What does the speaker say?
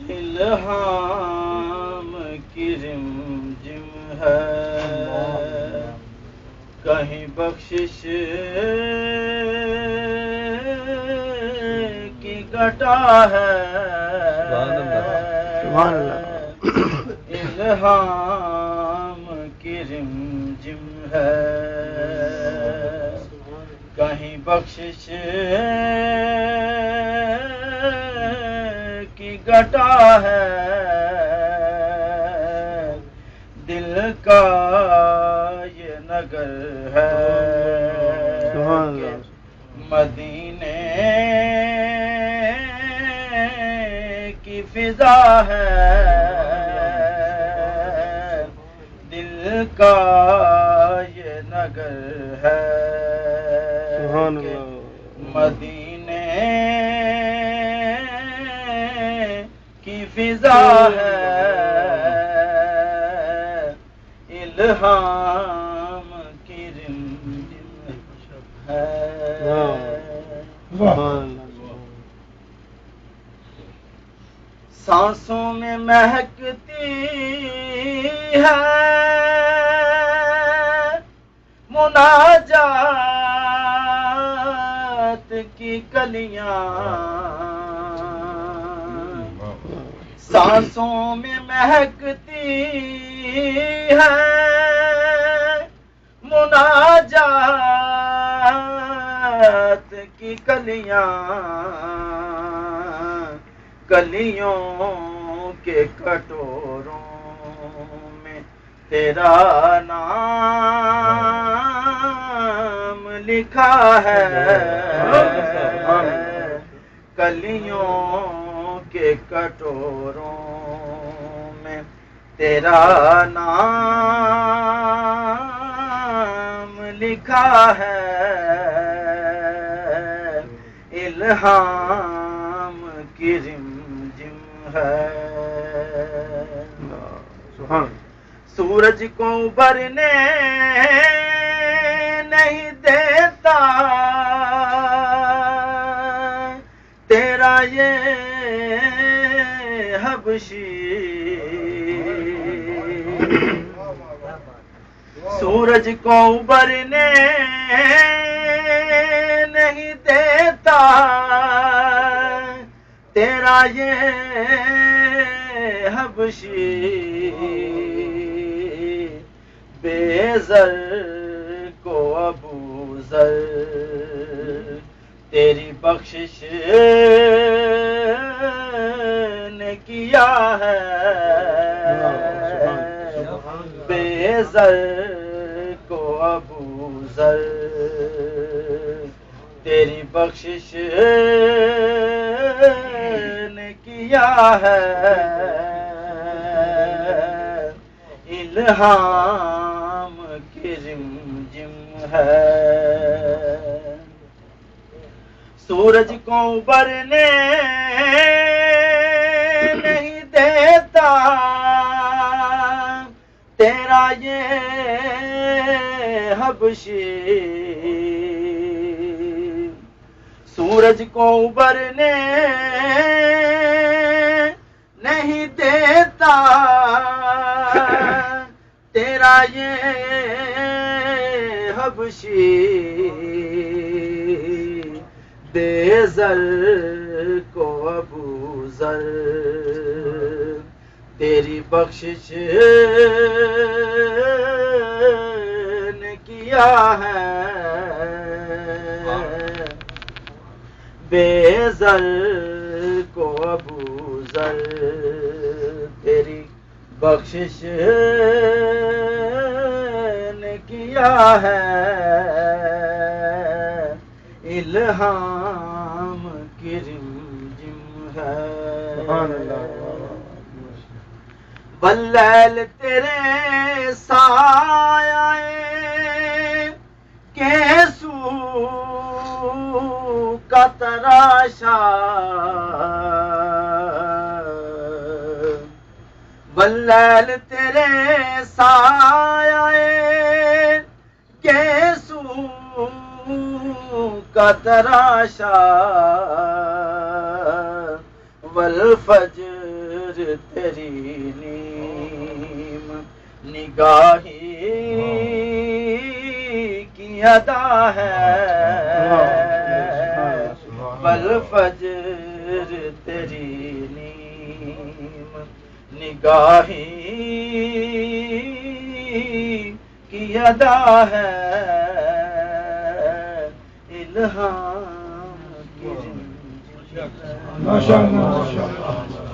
الہام کی رمجم ہے، کہیں بخشش کی گھٹا ہے، الہام کی رمجم ہے، کہیں بخشش کی گھٹا ہے، دل کا یہ نگر ہے کہ مدینے کی فضا ہے، دل کا یہ نگر ہے کہ مدینے کی فضا ہے، الہام کی رمجم ہے۔ سانسوں میں مہکتی ہے مناجات کی کلیاں، سانسوں میں مہکتی ہے مناجات کی کلیاں، کلیوں کے کٹوروں میں تیرا نام لکھا ہے، کلیوں کے کٹوروں میں تیرا نام لکھا ہے، الہام کی رمجم ہے۔ سورج کو ابھرنے نہیں دیتا تیرا یہ حبشی، سورج کو ابھرنے نہیں دیتا تیرا یہ حبشی، بے زر کو ابو ذر تیری بخشش نے کیا ہے، بے زر کو ابو ذر تیری بخشش نے کیا ہے، الہام کی رمجم ہے۔ سورج کو ابھرنے نہیں دیتا تیرا یہ حبشی، سورج کو ابھرنے نہیں دیتا تیرا یہ حبشی، بے زر کو ابو ذر تیری بخشش نے کیا ہے، بے زر کو ابو ذر تیری بخشش نے کیا ہے، الہام کی رمجم ہے۔ واللیل تیرے سایہ کے سو کا تراشا، واللیل تیرے سایہ کے سو کا تراشا والفجر تیری نیم نگاہی کی ادا ہے والفجر تیری نیم نگاہی کی ادا ہے الہام کی ماشاءاللہ